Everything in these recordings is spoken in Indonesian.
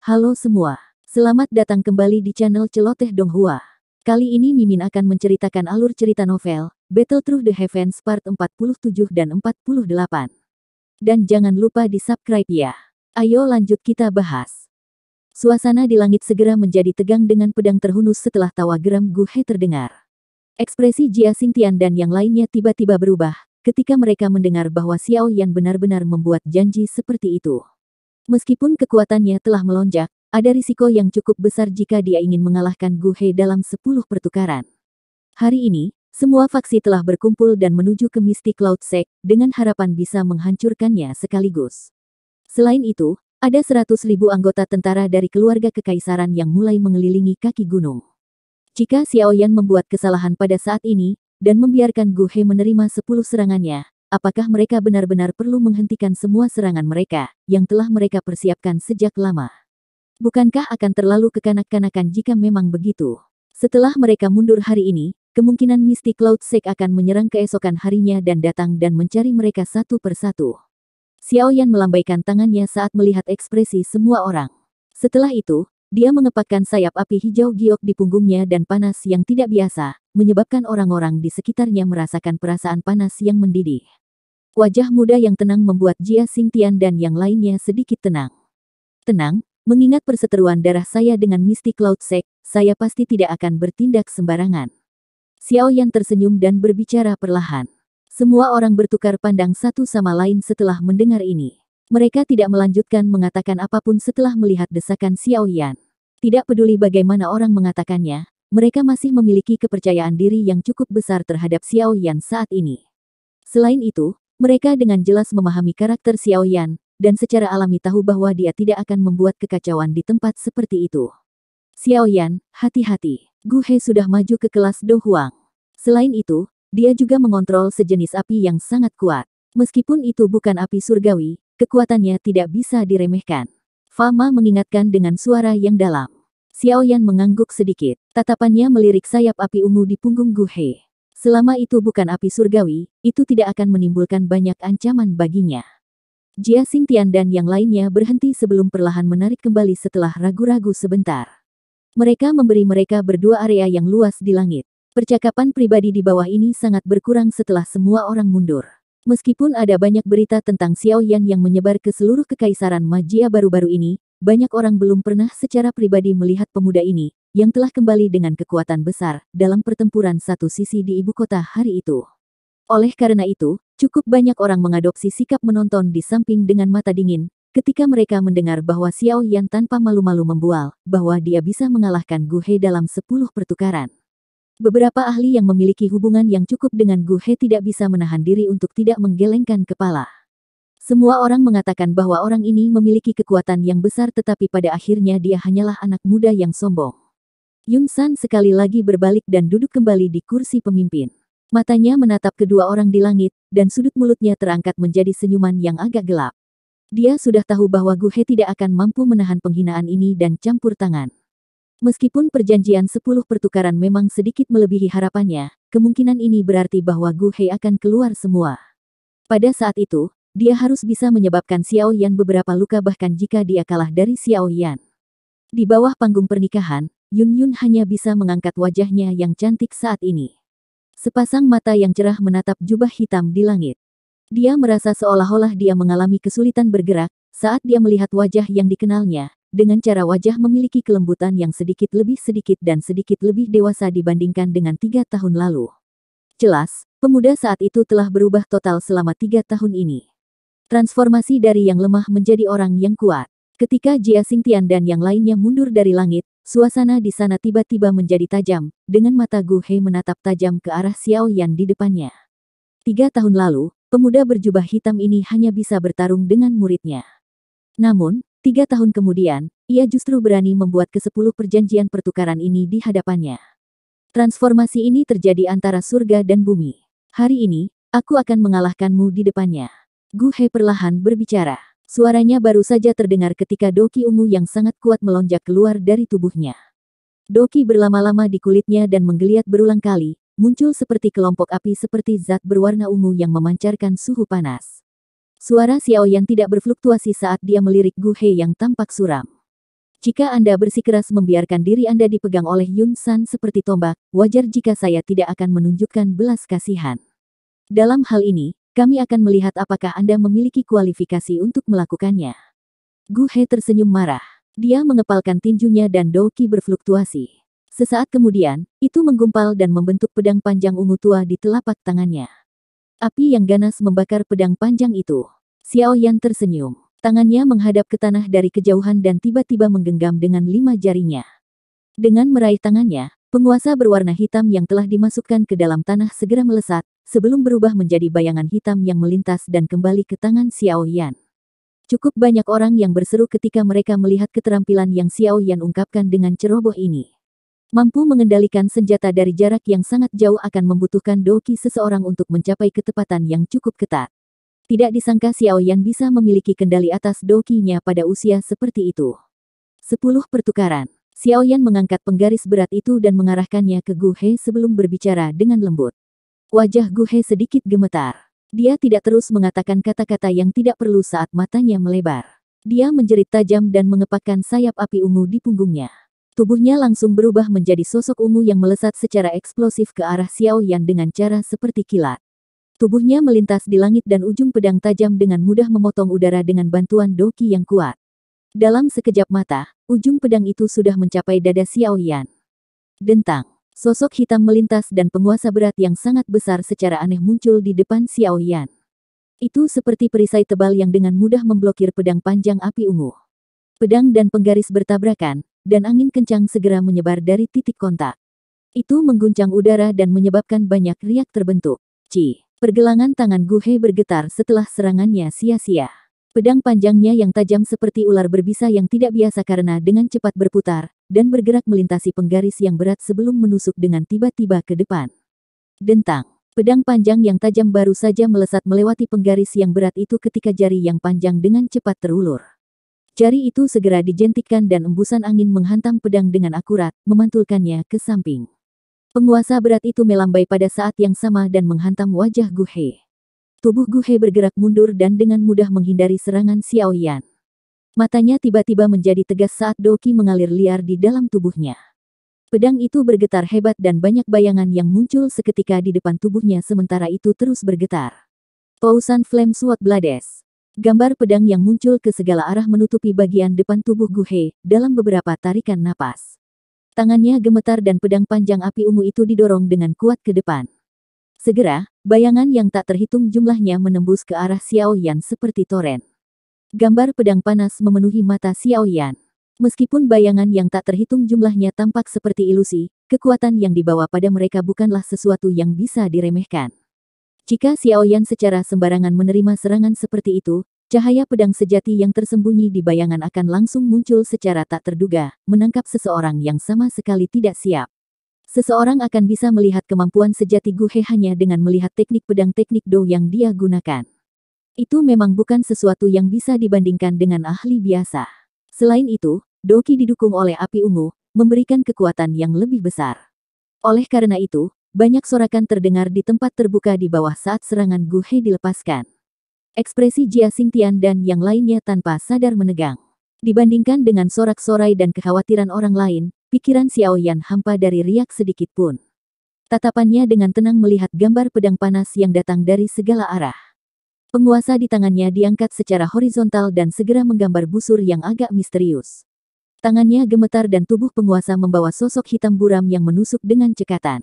Halo semua, selamat datang kembali di channel Celoteh Donghua. Kali ini Mimin akan menceritakan alur cerita novel, Battle Through the Heavens Part 47 dan 48. Dan jangan lupa di subscribe ya. Ayo lanjut kita bahas. Suasana di langit segera menjadi tegang dengan pedang terhunus setelah tawa geram Gu He terdengar. Ekspresi Jia Xingtian dan yang lainnya tiba-tiba berubah, ketika mereka mendengar bahwa Xiao Yan benar-benar membuat janji seperti itu. Meskipun kekuatannya telah melonjak, ada risiko yang cukup besar jika dia ingin mengalahkan Gu He dalam 10 pertukaran. Hari ini, semua faksi telah berkumpul dan menuju ke Mystic Cloud Sect dengan harapan bisa menghancurkannya sekaligus. Selain itu, ada 100.000 anggota tentara dari keluarga kekaisaran yang mulai mengelilingi kaki gunung. Jika Xiao Yan membuat kesalahan pada saat ini, dan membiarkan Gu He menerima 10 serangannya, apakah mereka benar-benar perlu menghentikan semua serangan mereka, yang telah mereka persiapkan sejak lama? Bukankah akan terlalu kekanak-kanakan jika memang begitu? Setelah mereka mundur hari ini, kemungkinan Mystic Cloud Sect akan menyerang keesokan harinya dan datang dan mencari mereka satu persatu. Xiao Yan melambaikan tangannya saat melihat ekspresi semua orang. Setelah itu, dia mengepakkan sayap api hijau giok di punggungnya dan panas yang tidak biasa, menyebabkan orang-orang di sekitarnya merasakan perasaan panas yang mendidih. Wajah muda yang tenang membuat Jia Xingtian dan yang lainnya sedikit tenang. Tenang, mengingat perseteruan darah saya dengan Mystic Cloud Sect, saya pasti tidak akan bertindak sembarangan. Xiao Yan tersenyum dan berbicara perlahan. Semua orang bertukar pandang satu sama lain setelah mendengar ini. Mereka tidak melanjutkan mengatakan apapun setelah melihat desakan Xiao Yan. Tidak peduli bagaimana orang mengatakannya, mereka masih memiliki kepercayaan diri yang cukup besar terhadap Xiao Yan saat ini. Selain itu, mereka dengan jelas memahami karakter Xiao Yan, dan secara alami tahu bahwa dia tidak akan membuat kekacauan di tempat seperti itu. Xiao Yan, hati-hati. Gu He sudah maju ke kelas Do Huang. Selain itu, dia juga mengontrol sejenis api yang sangat kuat. Meskipun itu bukan api surgawi, kekuatannya tidak bisa diremehkan. Fama mengingatkan dengan suara yang dalam. Xiao Yan mengangguk sedikit. Tatapannya melirik sayap api ungu di punggung Gu He. Selama itu bukan api surgawi, itu tidak akan menimbulkan banyak ancaman baginya. Jia Xingtian dan yang lainnya berhenti sebelum perlahan menarik kembali setelah ragu-ragu sebentar. Mereka memberi mereka berdua area yang luas di langit. Percakapan pribadi di bawah ini sangat berkurang setelah semua orang mundur. Meskipun ada banyak berita tentang Xiao Yan yang menyebar ke seluruh kekaisaran Magia baru-baru ini, banyak orang belum pernah secara pribadi melihat pemuda ini, yang telah kembali dengan kekuatan besar, dalam pertempuran satu sisi di ibu kota hari itu. Oleh karena itu, cukup banyak orang mengadopsi sikap menonton di samping dengan mata dingin, ketika mereka mendengar bahwa Xiao Yan tanpa malu-malu membual, bahwa dia bisa mengalahkan Gu He dalam 10 pertukaran. Beberapa ahli yang memiliki hubungan yang cukup dengan Gu He tidak bisa menahan diri untuk tidak menggelengkan kepala. Semua orang mengatakan bahwa orang ini memiliki kekuatan yang besar tetapi pada akhirnya dia hanyalah anak muda yang sombong. Yun San sekali lagi berbalik dan duduk kembali di kursi pemimpin. Matanya menatap kedua orang di langit, dan sudut mulutnya terangkat menjadi senyuman yang agak gelap. Dia sudah tahu bahwa Gu He tidak akan mampu menahan penghinaan ini dan campur tangan. Meskipun perjanjian 10 pertukaran memang sedikit melebihi harapannya, kemungkinan ini berarti bahwa Gu He akan keluar semua. Pada saat itu, dia harus bisa menyebabkan Xiao Yan beberapa luka bahkan jika dia kalah dari Xiao Yan. Di bawah panggung pernikahan, Yun Yun hanya bisa mengangkat wajahnya yang cantik saat ini. Sepasang mata yang cerah menatap jubah hitam di langit. Dia merasa seolah-olah dia mengalami kesulitan bergerak, saat dia melihat wajah yang dikenalnya, dengan cara wajah memiliki kelembutan yang sedikit dan sedikit lebih dewasa dibandingkan dengan 3 tahun lalu. Jelas, pemuda saat itu telah berubah total selama 3 tahun ini. Transformasi dari yang lemah menjadi orang yang kuat. Ketika Jia Xingtian dan yang lainnya mundur dari langit, suasana di sana tiba-tiba menjadi tajam, dengan mata Gu He menatap tajam ke arah Xiao Yan di depannya. 3 tahun lalu, pemuda berjubah hitam ini hanya bisa bertarung dengan muridnya. Namun, 3 tahun kemudian, ia justru berani membuat ke-10 perjanjian pertukaran ini di hadapannya. Transformasi ini terjadi antara surga dan bumi. Hari ini, aku akan mengalahkanmu di depannya. Gu He perlahan berbicara. Suaranya baru saja terdengar ketika doki ungu yang sangat kuat melonjak keluar dari tubuhnya. Doki berlama-lama di kulitnya dan menggeliat berulang kali, muncul seperti kelompok api seperti zat berwarna ungu yang memancarkan suhu panas. Suara Xiao Yan tidak berfluktuasi saat dia melirik Gu He yang tampak suram. Jika Anda bersikeras membiarkan diri Anda dipegang oleh Yun San seperti tombak, wajar jika saya tidak akan menunjukkan belas kasihan. Dalam hal ini, kami akan melihat apakah Anda memiliki kualifikasi untuk melakukannya. Gu He tersenyum marah. Dia mengepalkan tinjunya dan Doki berfluktuasi. Sesaat kemudian, itu menggumpal dan membentuk pedang panjang ungu tua di telapak tangannya. Api yang ganas membakar pedang panjang itu. Xiao Yan tersenyum. Tangannya menghadap ke tanah dari kejauhan dan tiba-tiba menggenggam dengan 5 jarinya. Dengan meraih tangannya, penguasa berwarna hitam yang telah dimasukkan ke dalam tanah segera melesat, sebelum berubah menjadi bayangan hitam yang melintas dan kembali ke tangan Xiao Yan. Cukup banyak orang yang berseru ketika mereka melihat keterampilan yang Xiao Yan ungkapkan dengan ceroboh ini. Mampu mengendalikan senjata dari jarak yang sangat jauh akan membutuhkan doki seseorang untuk mencapai ketepatan yang cukup ketat. Tidak disangka Xiao Yan bisa memiliki kendali atas dokinya pada usia seperti itu. 10 pertukaran. Xiao Yan mengangkat penggaris berat itu dan mengarahkannya ke Gu He sebelum berbicara dengan lembut. Wajah Gu He sedikit gemetar. Dia tidak terus mengatakan kata-kata yang tidak perlu saat matanya melebar. Dia menjerit tajam dan mengepakkan sayap api ungu di punggungnya. Tubuhnya langsung berubah menjadi sosok ungu yang melesat secara eksplosif ke arah Xiao Yan dengan cara seperti kilat. Tubuhnya melintas di langit dan ujung pedang tajam dengan mudah memotong udara dengan bantuan doki yang kuat. Dalam sekejap mata, ujung pedang itu sudah mencapai dada Xiao Yan. Dentang. Sosok hitam melintas dan penguasa berat yang sangat besar secara aneh muncul di depan Xiao Yan. Itu seperti perisai tebal yang dengan mudah memblokir pedang panjang api ungu. Pedang dan penggaris bertabrakan, dan angin kencang segera menyebar dari titik kontak. Itu mengguncang udara dan menyebabkan banyak riak terbentuk. Pergelangan tangan Gu He bergetar setelah serangannya sia-sia. Pedang panjangnya yang tajam seperti ular berbisa yang tidak biasa karena dengan cepat berputar, dan bergerak melintasi penggaris yang berat sebelum menusuk dengan tiba-tiba ke depan. Dentang. Pedang panjang yang tajam baru saja melesat melewati penggaris yang berat itu ketika jari yang panjang dengan cepat terulur. Jari itu segera dijentikkan dan embusan angin menghantam pedang dengan akurat, memantulkannya ke samping. Penguasa berat itu melambai pada saat yang sama dan menghantam wajah Gu He. Tubuh Gu He bergerak mundur dan dengan mudah menghindari serangan Xiao Yan. Matanya tiba-tiba menjadi tegas saat doki mengalir liar di dalam tubuhnya. Pedang itu bergetar hebat dan banyak bayangan yang muncul seketika di depan tubuhnya sementara itu terus bergetar. Pausan Flame Sword Blades. Gambar pedang yang muncul ke segala arah menutupi bagian depan tubuh Gu He dalam beberapa tarikan napas. Tangannya gemetar dan pedang panjang api ungu itu didorong dengan kuat ke depan. Segera, bayangan yang tak terhitung jumlahnya menembus ke arah Xiao Yan seperti toren. Gambar pedang panas memenuhi mata Xiao Yan. Meskipun bayangan yang tak terhitung jumlahnya tampak seperti ilusi, kekuatan yang dibawa pada mereka bukanlah sesuatu yang bisa diremehkan. Jika Xiao Yan secara sembarangan menerima serangan seperti itu, cahaya pedang sejati yang tersembunyi di bayangan akan langsung muncul secara tak terduga, menangkap seseorang yang sama sekali tidak siap. Seseorang akan bisa melihat kemampuan sejati Gu He hanya dengan melihat teknik pedang teknik Do yang dia gunakan. Itu memang bukan sesuatu yang bisa dibandingkan dengan ahli biasa. Selain itu, Doki didukung oleh api ungu, memberikan kekuatan yang lebih besar. Oleh karena itu, banyak sorakan terdengar di tempat terbuka di bawah saat serangan Gu He dilepaskan. Ekspresi Jia Xingtian dan yang lainnya tanpa sadar menegang. Dibandingkan dengan sorak-sorai dan kekhawatiran orang lain, pikiran Xiao Yan hampa dari riak sedikit pun. Tatapannya dengan tenang melihat gambar pedang panas yang datang dari segala arah. Penguasa di tangannya diangkat secara horizontal dan segera menggambar busur yang agak misterius. Tangannya gemetar dan tubuh penguasa membawa sosok hitam buram yang menusuk dengan cekatan.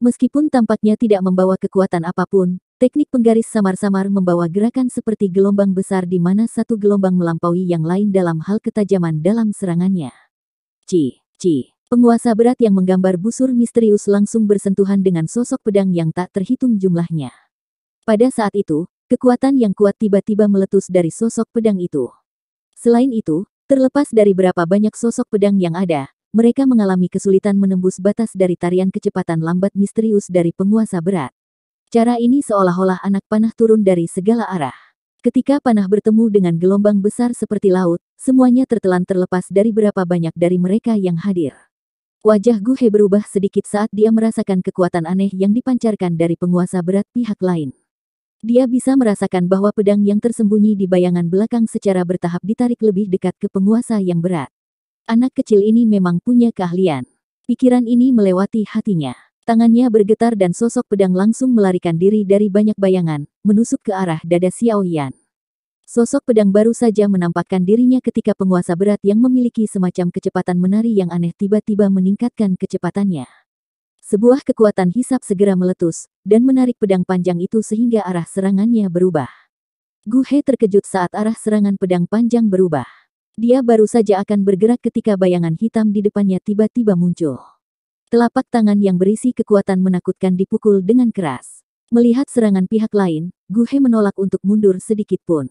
Meskipun tampaknya tidak membawa kekuatan apapun, teknik penggaris samar-samar membawa gerakan seperti gelombang besar di mana satu gelombang melampaui yang lain dalam hal ketajaman dalam serangannya. Penguasa berat yang menggambar busur misterius langsung bersentuhan dengan sosok pedang yang tak terhitung jumlahnya. Pada saat itu, kekuatan yang kuat tiba-tiba meletus dari sosok pedang itu. Selain itu, terlepas dari berapa banyak sosok pedang yang ada, mereka mengalami kesulitan menembus batas dari tarian kecepatan lambat misterius dari penguasa berat. Cara ini seolah-olah anak panah turun dari segala arah. Ketika panah bertemu dengan gelombang besar seperti laut, semuanya tertelan terlepas dari berapa banyak dari mereka yang hadir. Wajah Gu He berubah sedikit saat dia merasakan kekuatan aneh yang dipancarkan dari penguasa berat pihak lain. Dia bisa merasakan bahwa pedang yang tersembunyi di bayangan belakang secara bertahap ditarik lebih dekat ke penguasa yang berat. Anak kecil ini memang punya keahlian. Pikiran ini melewati hatinya. Tangannya bergetar dan sosok pedang langsung melarikan diri dari banyak bayangan, menusuk ke arah dada Xiao Yan. Sosok pedang baru saja menampakkan dirinya ketika penguasa berat yang memiliki semacam kecepatan menari yang aneh tiba-tiba meningkatkan kecepatannya. Sebuah kekuatan hisap segera meletus, dan menarik pedang panjang itu sehingga arah serangannya berubah. Gu He terkejut saat arah serangan pedang panjang berubah. Dia baru saja akan bergerak ketika bayangan hitam di depannya tiba-tiba muncul. Telapak tangan yang berisi kekuatan menakutkan dipukul dengan keras. Melihat serangan pihak lain, Gu He menolak untuk mundur sedikit pun.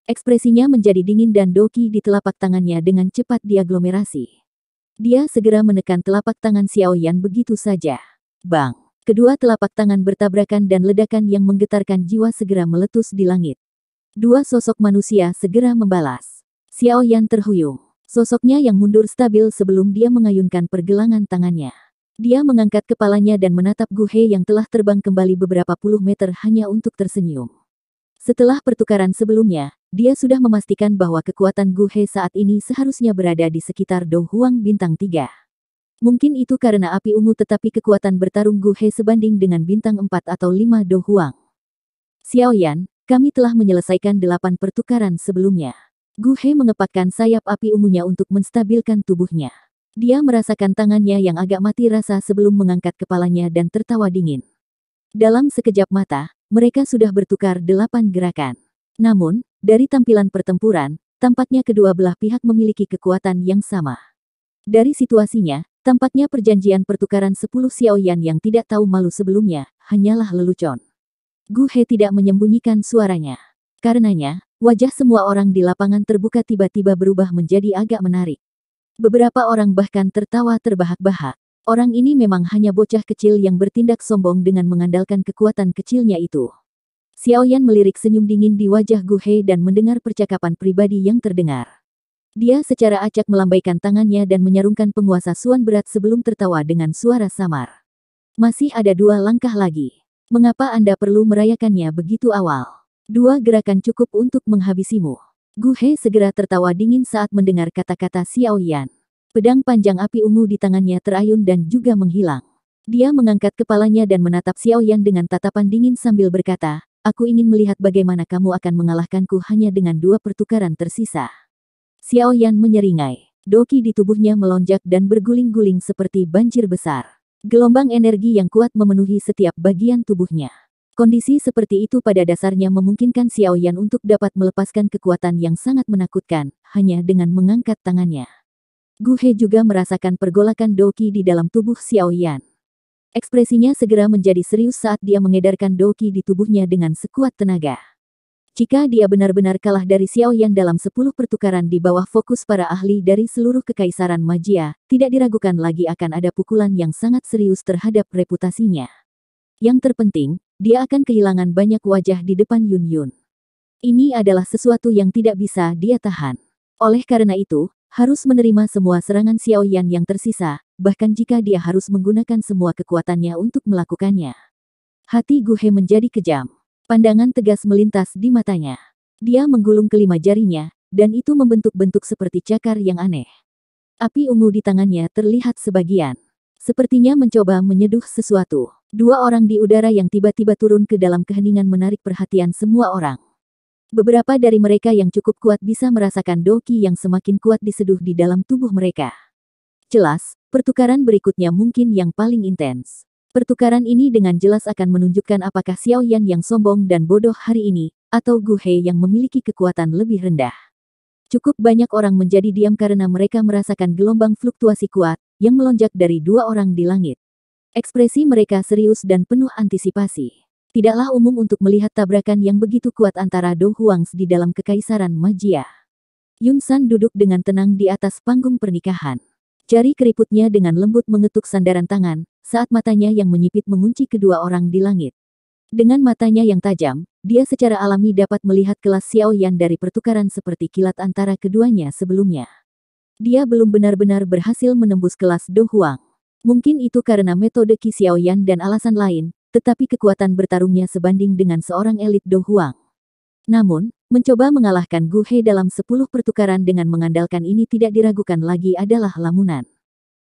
Ekspresinya menjadi dingin dan doki di telapak tangannya dengan cepat diaglomerasi. Dia segera menekan telapak tangan Xiao Yan begitu saja. Bang! Kedua telapak tangan bertabrakan dan ledakan yang menggetarkan jiwa segera meletus di langit. Dua sosok manusia segera membalas. Xiao Yan terhuyung. Sosoknya yang mundur stabil sebelum dia mengayunkan pergelangan tangannya. Dia mengangkat kepalanya dan menatap Gu He yang telah terbang kembali beberapa puluh meter hanya untuk tersenyum. Setelah pertukaran sebelumnya, dia sudah memastikan bahwa kekuatan Gu He saat ini seharusnya berada di sekitar Do Huang bintang 3. Mungkin itu karena api ungu tetapi kekuatan bertarung Gu He sebanding dengan bintang 4 atau 5 Do Huang. Xiao Yan, kami telah menyelesaikan 8 pertukaran sebelumnya. Gu He mengepakkan sayap api ungunya untuk menstabilkan tubuhnya. Dia merasakan tangannya yang agak mati rasa sebelum mengangkat kepalanya dan tertawa dingin. Dalam sekejap mata, mereka sudah bertukar 8 gerakan. Namun, dari tampilan pertempuran, tampaknya kedua belah pihak memiliki kekuatan yang sama. Dari situasinya, tampaknya perjanjian pertukaran 10 Xiao Yan yang tidak tahu malu sebelumnya, hanyalah lelucon. Gu He tidak menyembunyikan suaranya. Karenanya, wajah semua orang di lapangan terbuka tiba-tiba berubah menjadi agak menarik. Beberapa orang bahkan tertawa terbahak-bahak. Orang ini memang hanya bocah kecil yang bertindak sombong dengan mengandalkan kekuatan kecilnya itu. Xiao Yan melirik senyum dingin di wajah Gu He dan mendengar percakapan pribadi yang terdengar. Dia secara acak melambaikan tangannya dan menyarungkan penguasa Suan berat sebelum tertawa dengan suara samar. Masih ada 2 langkah lagi. Mengapa Anda perlu merayakannya begitu awal? 2 gerakan cukup untuk menghabisimu. Gu He segera tertawa dingin saat mendengar kata-kata Xiao Yan. Pedang panjang api ungu di tangannya terayun dan juga menghilang. Dia mengangkat kepalanya dan menatap Xiao Yan dengan tatapan dingin sambil berkata, "Aku ingin melihat bagaimana kamu akan mengalahkanku hanya dengan 2 pertukaran tersisa." Xiao Yan menyeringai. Doki di tubuhnya melonjak dan berguling-guling seperti banjir besar. Gelombang energi yang kuat memenuhi setiap bagian tubuhnya. Kondisi seperti itu pada dasarnya memungkinkan Xiao Yan untuk dapat melepaskan kekuatan yang sangat menakutkan, hanya dengan mengangkat tangannya. Gu He juga merasakan pergolakan doki di dalam tubuh Xiao Yan. Ekspresinya segera menjadi serius saat dia mengedarkan doki di tubuhnya dengan sekuat tenaga. Jika dia benar-benar kalah dari Xiao Yan dalam 10 pertukaran di bawah fokus para ahli dari seluruh kekaisaran magia, tidak diragukan lagi akan ada pukulan yang sangat serius terhadap reputasinya. Yang terpenting, dia akan kehilangan banyak wajah di depan Yun Yun. Ini adalah sesuatu yang tidak bisa dia tahan. Oleh karena itu, harus menerima semua serangan Xiao Yan yang tersisa, bahkan jika dia harus menggunakan semua kekuatannya untuk melakukannya. Hati Gu He menjadi kejam. Pandangan tegas melintas di matanya. Dia menggulung kelima jarinya, dan itu membentuk-bentuk seperti cakar yang aneh. Api ungu di tangannya terlihat sebagian. Sepertinya mencoba menyeduh sesuatu. 2 orang di udara yang tiba-tiba turun ke dalam keheningan menarik perhatian semua orang. Beberapa dari mereka yang cukup kuat bisa merasakan doki yang semakin kuat diseduh di dalam tubuh mereka. Jelas, pertukaran berikutnya mungkin yang paling intens. Pertukaran ini dengan jelas akan menunjukkan apakah Xiao Yan yang sombong dan bodoh hari ini, atau Gu He yang memiliki kekuatan lebih rendah. Cukup banyak orang menjadi diam karena mereka merasakan gelombang fluktuasi kuat, yang melonjak dari 2 orang di langit. Ekspresi mereka serius dan penuh antisipasi. Tidaklah umum untuk melihat tabrakan yang begitu kuat antara Do Huangs di dalam kekaisaran magia. Yun San duduk dengan tenang di atas panggung pernikahan. Jari keriputnya dengan lembut mengetuk sandaran tangan, saat matanya yang menyipit mengunci kedua orang di langit. Dengan matanya yang tajam, dia secara alami dapat melihat kelas Xiao Yan dari pertukaran seperti kilat antara keduanya sebelumnya. Dia belum benar-benar berhasil menembus kelas Do Huang. Mungkin itu karena metode Qi Xiao Yan dan alasan lain, tetapi kekuatan bertarungnya sebanding dengan seorang elit Do Huang. Namun, Mencoba mengalahkan Gu He dalam 10 pertukaran dengan mengandalkan ini tidak diragukan lagi adalah lamunan.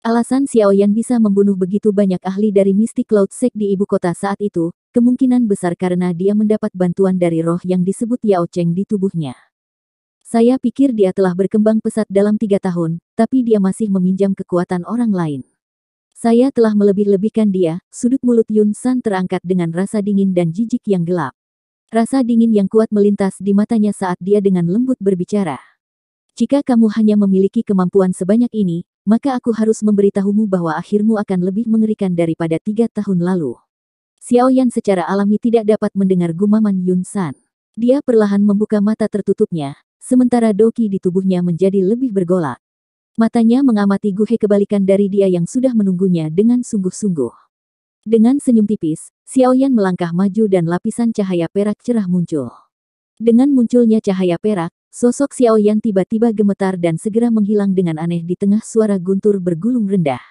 Alasan Xiao Yan bisa membunuh begitu banyak ahli dari Mystic Cloud Sect di ibu kota saat itu, kemungkinan besar karena dia mendapat bantuan dari roh yang disebut Yao Cheng di tubuhnya. Saya pikir dia telah berkembang pesat dalam 3 tahun, tapi dia masih meminjam kekuatan orang lain. Saya telah melebih-lebihkan dia. Sudut mulut Yun San terangkat dengan rasa dingin dan jijik yang gelap. Rasa dingin yang kuat melintas di matanya saat dia dengan lembut berbicara. Jika kamu hanya memiliki kemampuan sebanyak ini, maka aku harus memberitahumu bahwa akhirmu akan lebih mengerikan daripada 3 tahun lalu. Xiao Yan secara alami tidak dapat mendengar gumaman Yun San. Dia perlahan membuka mata tertutupnya, sementara doki di tubuhnya menjadi lebih bergolak. Matanya mengamati Gu He kebalikan dari dia yang sudah menunggunya dengan sungguh-sungguh. Dengan senyum tipis, Xiao Yan melangkah maju dan lapisan cahaya perak cerah muncul. Dengan munculnya cahaya perak, sosok Xiao Yan tiba-tiba gemetar dan segera menghilang dengan aneh di tengah suara guntur bergulung rendah.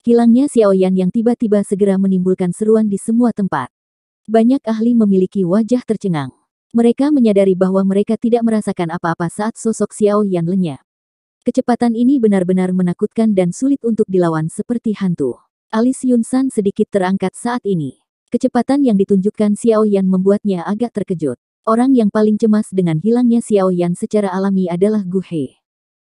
Hilangnya Xiao Yan yang tiba-tiba segera menimbulkan seruan di semua tempat. Banyak ahli memiliki wajah tercengang. Mereka menyadari bahwa mereka tidak merasakan apa-apa saat sosok Xiao Yan lenyap. Kecepatan ini benar-benar menakutkan dan sulit untuk dilawan seperti hantu. Alis Yun San sedikit terangkat saat ini. Kecepatan yang ditunjukkan Xiao Yan membuatnya agak terkejut. Orang yang paling cemas dengan hilangnya Xiao Yan secara alami adalah Gu He.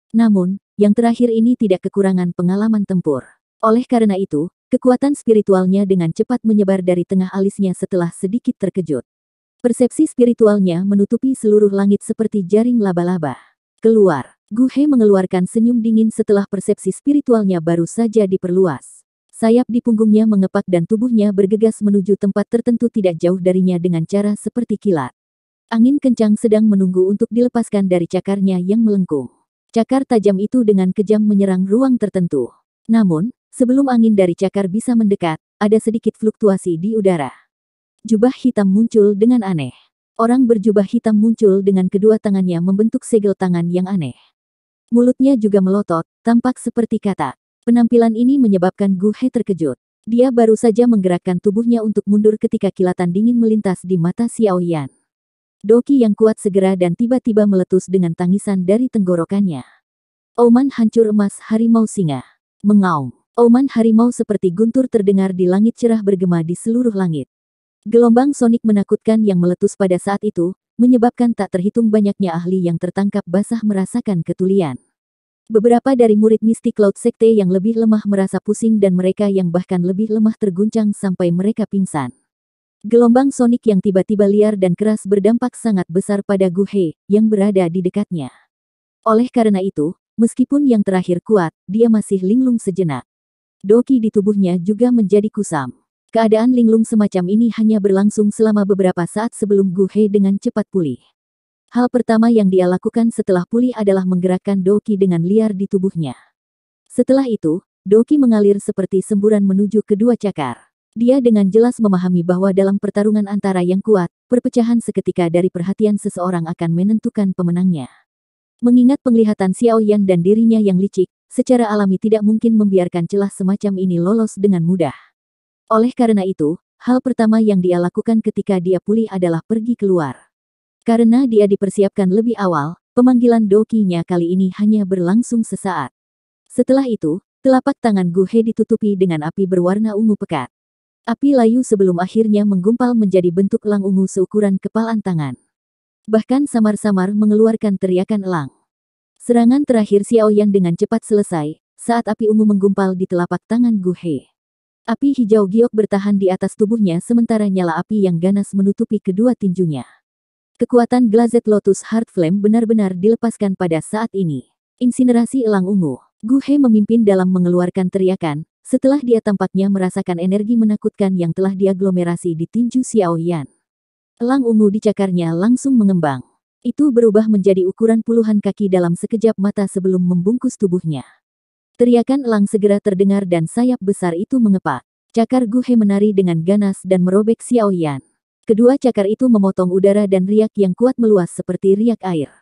Namun, yang terakhir ini tidak kekurangan pengalaman tempur. Oleh karena itu, kekuatan spiritualnya dengan cepat menyebar dari tengah alisnya setelah sedikit terkejut. Persepsi spiritualnya menutupi seluruh langit seperti jaring laba-laba. Keluar. Gu He mengeluarkan senyum dingin setelah persepsi spiritualnya baru saja diperluas. Sayap di punggungnya mengepak dan tubuhnya bergegas menuju tempat tertentu tidak jauh darinya dengan cara seperti kilat. Angin kencang sedang menunggu untuk dilepaskan dari cakarnya yang melengkung. Cakar tajam itu dengan kejam menyerang ruang tertentu. Namun, sebelum angin dari cakar bisa mendekat, ada sedikit fluktuasi di udara. Jubah hitam muncul dengan aneh. Orang berjubah hitam muncul dengan kedua tangannya membentuk segel tangan yang aneh. Mulutnya juga melotot, tampak seperti katak. Penampilan ini menyebabkan Gu He terkejut. Dia baru saja menggerakkan tubuhnya untuk mundur ketika kilatan dingin melintas di mata Xiao Yan. Doki yang kuat segera dan tiba-tiba meletus dengan tangisan dari tenggorokannya. Auman hancur emas harimau singa. Mengaum. Auman harimau seperti guntur terdengar di langit cerah bergema di seluruh langit. Gelombang sonik menakutkan yang meletus pada saat itu, menyebabkan tak terhitung banyaknya ahli yang tertangkap basah merasakan ketulian. Beberapa dari murid Mystic Cloud Sekte yang lebih lemah merasa pusing dan mereka yang bahkan lebih lemah terguncang sampai mereka pingsan. Gelombang sonik yang tiba-tiba liar dan keras berdampak sangat besar pada Gu He, yang berada di dekatnya. Oleh karena itu, meskipun yang terakhir kuat, dia masih linglung sejenak. Doki di tubuhnya juga menjadi kusam. Keadaan linglung semacam ini hanya berlangsung selama beberapa saat sebelum Gu He dengan cepat pulih. Hal pertama yang dia lakukan setelah pulih adalah menggerakkan doki dengan liar di tubuhnya. Setelah itu, doki mengalir seperti semburan menuju kedua cakar. Dia dengan jelas memahami bahwa dalam pertarungan antara yang kuat, perpecahan seketika dari perhatian seseorang akan menentukan pemenangnya. Mengingat penglihatan Xiao Yan dan dirinya yang licik, secara alami tidak mungkin membiarkan celah semacam ini lolos dengan mudah. Oleh karena itu, hal pertama yang dia lakukan ketika dia pulih adalah pergi keluar. Karena dia dipersiapkan lebih awal, pemanggilan dokinya kali ini hanya berlangsung sesaat. Setelah itu, telapak tangan Gu He ditutupi dengan api berwarna ungu pekat. Api layu sebelum akhirnya menggumpal menjadi bentuk elang ungu seukuran kepalan tangan. Bahkan samar-samar mengeluarkan teriakan elang. Serangan terakhir Xiao Yan dengan cepat selesai, saat api ungu menggumpal di telapak tangan Gu He. Api hijau giok bertahan di atas tubuhnya sementara nyala api yang ganas menutupi kedua tinjunya. Kekuatan Glazed Lotus Heart Flame benar-benar dilepaskan pada saat ini. Insinerasi elang ungu. Gu He memimpin dalam mengeluarkan teriakan, setelah dia tampaknya merasakan energi menakutkan yang telah diaglomerasi di tinju Xiao Yan. Elang ungu di cakarnya langsung mengembang. Itu berubah menjadi ukuran puluhan kaki dalam sekejap mata sebelum membungkus tubuhnya. Teriakan elang segera terdengar dan sayap besar itu mengepak. Cakar Gu He menari dengan ganas dan merobek Xiao Yan. Kedua cakar itu memotong udara dan riak yang kuat meluas seperti riak air.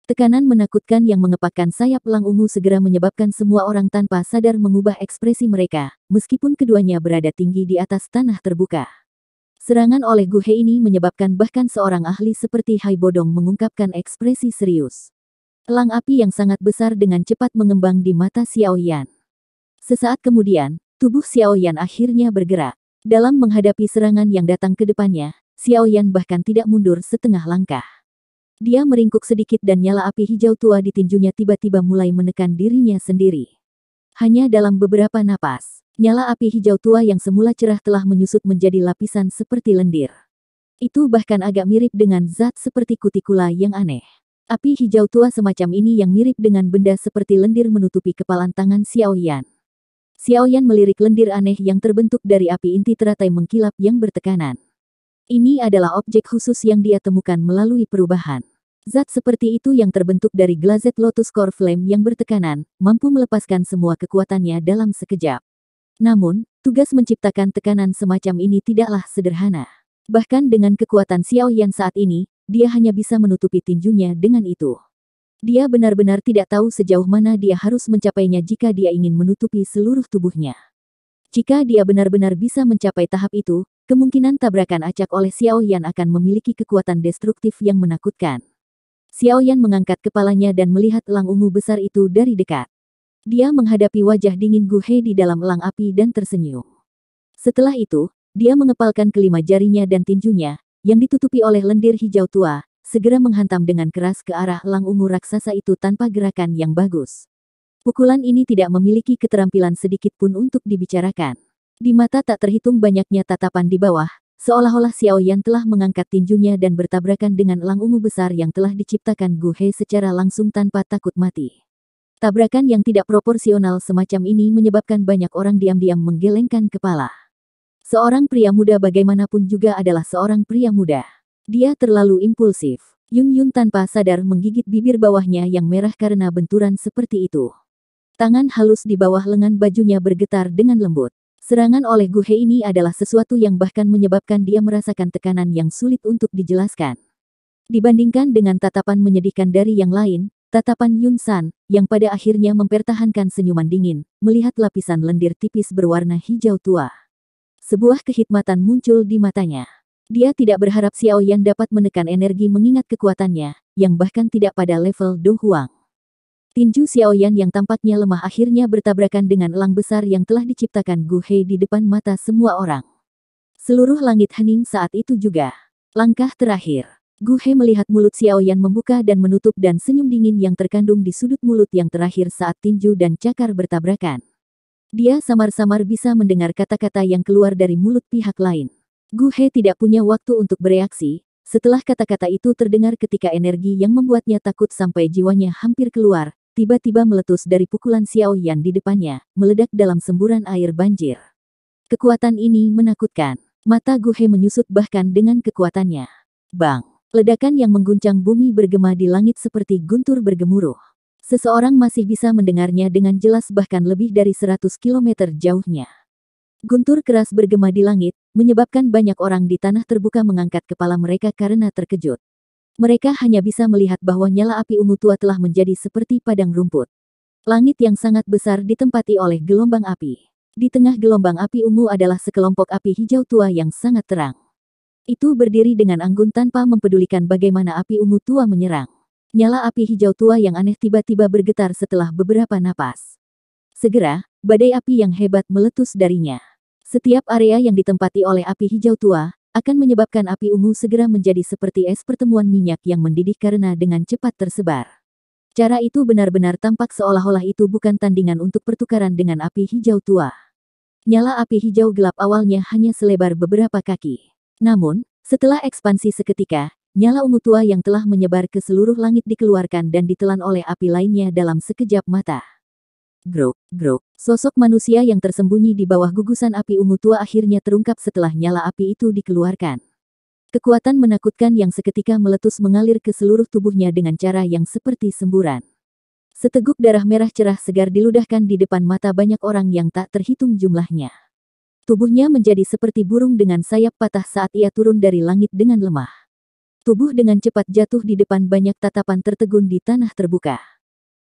Tekanan menakutkan yang mengepakkan sayap elang ungu segera menyebabkan semua orang tanpa sadar mengubah ekspresi mereka, meskipun keduanya berada tinggi di atas tanah terbuka. Serangan oleh Gu He ini menyebabkan bahkan seorang ahli seperti Hai Bodong mengungkapkan ekspresi serius. Elang api yang sangat besar dengan cepat mengembang di mata Xiao Yan. Sesaat kemudian, tubuh Xiao Yan akhirnya bergerak. Dalam menghadapi serangan yang datang ke depannya, Xiao Yan bahkan tidak mundur setengah langkah. Dia meringkuk sedikit dan nyala api hijau tua di tinjunya tiba-tiba mulai menekan dirinya sendiri. Hanya dalam beberapa napas, nyala api hijau tua yang semula cerah telah menyusut menjadi lapisan seperti lendir. Itu bahkan agak mirip dengan zat seperti kutikula yang aneh. Api hijau tua semacam ini yang mirip dengan benda seperti lendir menutupi kepalan tangan Xiao Yan. Xiao Yan melirik lendir aneh yang terbentuk dari api inti teratai mengkilap yang bertekanan. Ini adalah objek khusus yang dia temukan melalui perubahan. Zat seperti itu yang terbentuk dari Glazed Lotus Core Flame yang bertekanan, mampu melepaskan semua kekuatannya dalam sekejap. Namun, tugas menciptakan tekanan semacam ini tidaklah sederhana. Bahkan dengan kekuatan Xiao Yan saat ini, dia hanya bisa menutupi tinjunya dengan itu. Dia benar-benar tidak tahu sejauh mana dia harus mencapainya jika dia ingin menutupi seluruh tubuhnya. Jika dia benar-benar bisa mencapai tahap itu, kemungkinan tabrakan acak oleh Xiao Yan akan memiliki kekuatan destruktif yang menakutkan. Xiao Yan mengangkat kepalanya dan melihat elang ungu besar itu dari dekat. Dia menghadapi wajah dingin Gu He di dalam elang api dan tersenyum. Setelah itu, dia mengepalkan kelima jarinya dan tinjunya, yang ditutupi oleh lendir hijau tua, segera menghantam dengan keras ke arah elang ungu raksasa itu tanpa gerakan yang bagus. Pukulan ini tidak memiliki keterampilan sedikit pun untuk dibicarakan. Di mata tak terhitung banyaknya tatapan di bawah, seolah-olah Xiao Yan telah mengangkat tinjunya dan bertabrakan dengan elang ungu besar yang telah diciptakan Gu He secara langsung tanpa takut mati. Tabrakan yang tidak proporsional semacam ini menyebabkan banyak orang diam-diam menggelengkan kepala. Seorang pria muda bagaimanapun juga adalah seorang pria muda. Dia terlalu impulsif. Yun Yun tanpa sadar menggigit bibir bawahnya yang merah karena benturan seperti itu. Tangan halus di bawah lengan bajunya bergetar dengan lembut. Serangan oleh Gu He ini adalah sesuatu yang bahkan menyebabkan dia merasakan tekanan yang sulit untuk dijelaskan. Dibandingkan dengan tatapan menyedihkan dari yang lain, tatapan Yun San, yang pada akhirnya mempertahankan senyuman dingin, melihat lapisan lendir tipis berwarna hijau tua. Sebuah kehikmatan muncul di matanya. Dia tidak berharap Xiao Yan dapat menekan energi mengingat kekuatannya, yang bahkan tidak pada level Do Huang. Tinju Xiao Yan yang tampaknya lemah akhirnya bertabrakan dengan elang besar yang telah diciptakan Gu He di depan mata semua orang. Seluruh langit hening saat itu juga. Langkah terakhir. Gu He melihat mulut Xiao Yan membuka dan menutup dan senyum dingin yang terkandung di sudut mulut yang terakhir saat tinju dan cakar bertabrakan. Dia samar-samar bisa mendengar kata-kata yang keluar dari mulut pihak lain. Gu He tidak punya waktu untuk bereaksi. Setelah kata-kata itu terdengar ketika energi yang membuatnya takut sampai jiwanya hampir keluar, tiba-tiba meletus dari pukulan Xiao Yan di depannya, meledak dalam semburan air banjir. Kekuatan ini menakutkan. Mata Gu He menyusut bahkan dengan kekuatannya. Bang! Ledakan yang mengguncang bumi bergema di langit seperti guntur bergemuruh. Seseorang masih bisa mendengarnya dengan jelas bahkan lebih dari 100 km jauhnya. Guntur keras bergema di langit, menyebabkan banyak orang di tanah terbuka mengangkat kepala mereka karena terkejut. Mereka hanya bisa melihat bahwa nyala api ungu tua telah menjadi seperti padang rumput. Langit yang sangat besar ditempati oleh gelombang api. Di tengah gelombang api ungu adalah sekelompok api hijau tua yang sangat terang. Itu berdiri dengan anggun tanpa mempedulikan bagaimana api ungu tua menyerang. Nyala api hijau tua yang aneh tiba-tiba bergetar setelah beberapa napas. Segera, badai api yang hebat meletus darinya. Setiap area yang ditempati oleh api hijau tua, akan menyebabkan api ungu segera menjadi seperti es pertemuan minyak yang mendidih karena dengan cepat tersebar. Cara itu benar-benar tampak seolah-olah itu bukan tandingan untuk pertukaran dengan api hijau tua. Nyala api hijau gelap awalnya hanya selebar beberapa kaki. Namun, setelah ekspansi seketika, nyala ungu tua yang telah menyebar ke seluruh langit dikeluarkan dan ditelan oleh api lainnya dalam sekejap mata. Grok, grok. Sosok manusia yang tersembunyi di bawah gugusan api ungu tua akhirnya terungkap setelah nyala api itu dikeluarkan. Kekuatan menakutkan yang seketika meletus mengalir ke seluruh tubuhnya dengan cara yang seperti semburan. Seteguk darah merah cerah segar diludahkan di depan mata banyak orang yang tak terhitung jumlahnya. Tubuhnya menjadi seperti burung dengan sayap patah saat ia turun dari langit dengan lemah. Tubuh dengan cepat jatuh di depan banyak tatapan tertegun di tanah terbuka.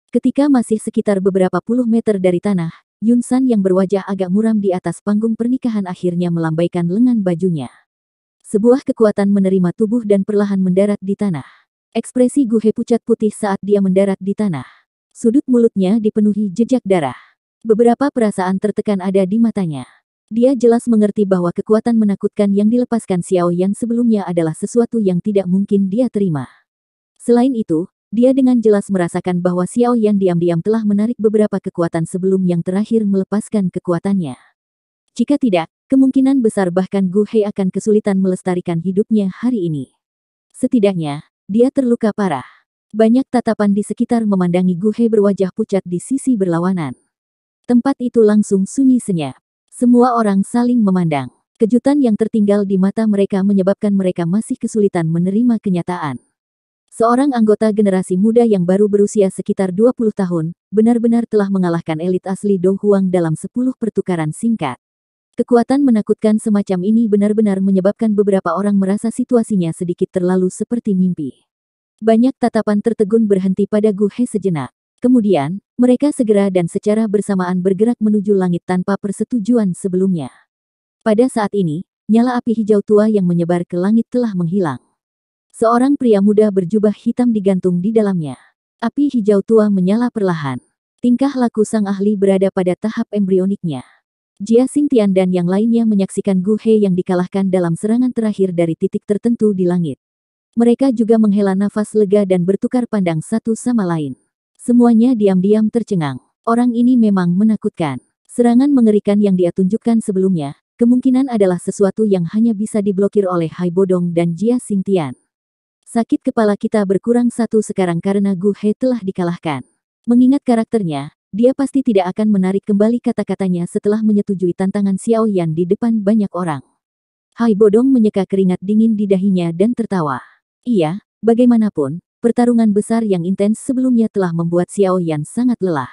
Ketika masih sekitar beberapa puluh meter dari tanah, Yun San yang berwajah agak muram di atas panggung pernikahan akhirnya melambaikan lengan bajunya. Sebuah kekuatan menerima tubuh dan perlahan mendarat di tanah. Ekspresi Gu He pucat putih saat dia mendarat di tanah. Sudut mulutnya dipenuhi jejak darah. Beberapa perasaan tertekan ada di matanya. Dia jelas mengerti bahwa kekuatan menakutkan yang dilepaskan Xiao Yan sebelumnya adalah sesuatu yang tidak mungkin dia terima. Selain itu, dia dengan jelas merasakan bahwa Xiao Yan diam-diam telah menarik beberapa kekuatan sebelum yang terakhir melepaskan kekuatannya. Jika tidak, kemungkinan besar bahkan Gu He akan kesulitan melestarikan hidupnya hari ini. Setidaknya, dia terluka parah. Banyak tatapan di sekitar memandangi Gu He berwajah pucat di sisi berlawanan. Tempat itu langsung sunyi senyap. Semua orang saling memandang. Kejutan yang tertinggal di mata mereka menyebabkan mereka masih kesulitan menerima kenyataan. Seorang anggota generasi muda yang baru berusia sekitar 20 tahun, benar-benar telah mengalahkan elit asli Do Huang dalam 10 pertukaran singkat. Kekuatan menakutkan semacam ini benar-benar menyebabkan beberapa orang merasa situasinya sedikit terlalu seperti mimpi. Banyak tatapan tertegun berhenti pada Gu He sejenak. Kemudian, mereka segera dan secara bersamaan bergerak menuju langit tanpa persetujuan sebelumnya. Pada saat ini, nyala api hijau tua yang menyebar ke langit telah menghilang. Seorang pria muda berjubah hitam digantung di dalamnya. Api hijau tua menyala perlahan. Tingkah laku sang ahli berada pada tahap embrioniknya. Jia Xingtian dan yang lainnya menyaksikan Gu He yang dikalahkan dalam serangan terakhir dari titik tertentu di langit. Mereka juga menghela nafas lega dan bertukar pandang satu sama lain. Semuanya diam-diam tercengang. Orang ini memang menakutkan. Serangan mengerikan yang dia tunjukkan sebelumnya, kemungkinan adalah sesuatu yang hanya bisa diblokir oleh Hai Bodong dan Jia Xingtian. Sakit kepala kita berkurang satu sekarang karena Gu He telah dikalahkan. Mengingat karakternya, dia pasti tidak akan menarik kembali kata-katanya setelah menyetujui tantangan Xiao Yan di depan banyak orang. Hai Bodong menyeka keringat dingin di dahinya dan tertawa. Iya, bagaimanapun, pertarungan besar yang intens sebelumnya telah membuat Xiao Yan sangat lelah.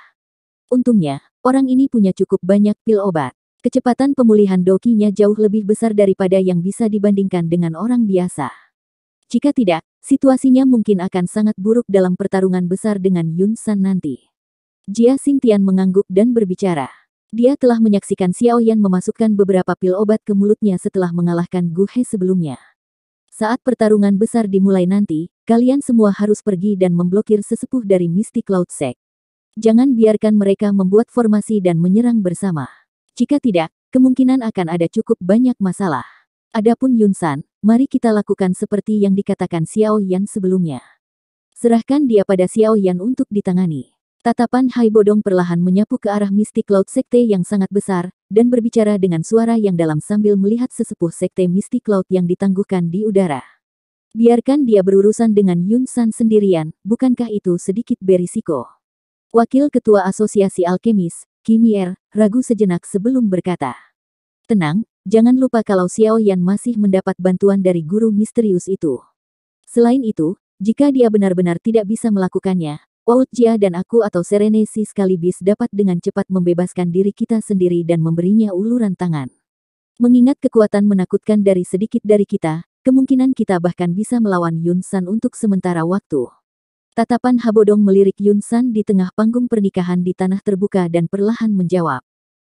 Untungnya, orang ini punya cukup banyak pil obat. Kecepatan pemulihan dokinya jauh lebih besar daripada yang bisa dibandingkan dengan orang biasa. Jika tidak, situasinya mungkin akan sangat buruk dalam pertarungan besar dengan Yun San nanti. Jia Xingtian mengangguk dan berbicara. Dia telah menyaksikan Xiao Yan memasukkan beberapa pil obat ke mulutnya setelah mengalahkan Gu He sebelumnya. Saat pertarungan besar dimulai nanti, kalian semua harus pergi dan memblokir sesepuh dari Misty Cloud Sect. Jangan biarkan mereka membuat formasi dan menyerang bersama. Jika tidak, kemungkinan akan ada cukup banyak masalah. Adapun Yun San, mari kita lakukan seperti yang dikatakan Xiao Yan sebelumnya. Serahkan dia pada Xiao Yan untuk ditangani. Tatapan Hai Bodong perlahan menyapu ke arah Misty Cloud Sekte yang sangat besar, dan berbicara dengan suara yang dalam sambil melihat sesepuh Sekte Misty Cloud yang ditangguhkan di udara. Biarkan dia berurusan dengan Yun San sendirian, bukankah itu sedikit berisiko? Wakil Ketua Asosiasi Alkemis, Kimier, ragu sejenak sebelum berkata. Tenang, jangan lupa kalau Xiao Yan masih mendapat bantuan dari guru misterius itu. Selain itu, jika dia benar-benar tidak bisa melakukannya, Old Jia dan aku atau Serenesi sekaligus dapat dengan cepat membebaskan diri kita sendiri dan memberinya uluran tangan. Mengingat kekuatan menakutkan dari sedikit dari kita, kemungkinan kita bahkan bisa melawan Yun San untuk sementara waktu. Tatapan Habodong melirik Yun San di tengah panggung pernikahan di tanah terbuka dan perlahan menjawab.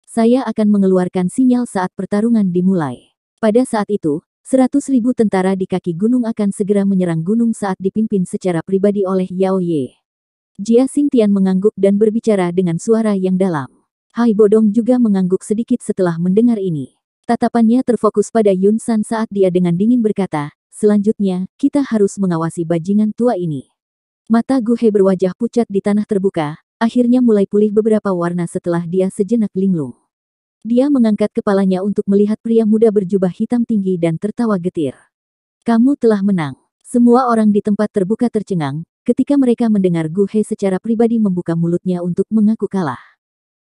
Saya akan mengeluarkan sinyal saat pertarungan dimulai. Pada saat itu, 100.000 tentara di kaki gunung akan segera menyerang gunung saat dipimpin secara pribadi oleh Yao Ye. Jia Xingtian mengangguk dan berbicara dengan suara yang dalam. Hai Bodong juga mengangguk sedikit setelah mendengar ini. Tatapannya terfokus pada Yun San saat dia dengan dingin berkata, selanjutnya, kita harus mengawasi bajingan tua ini. Mata Gu He berwajah pucat di tanah terbuka, akhirnya mulai pulih beberapa warna setelah dia sejenak linglung. Dia mengangkat kepalanya untuk melihat pria muda berjubah hitam tinggi dan tertawa getir. Kamu telah menang. Semua orang di tempat terbuka tercengang, ketika mereka mendengar Gu He secara pribadi membuka mulutnya untuk mengaku kalah.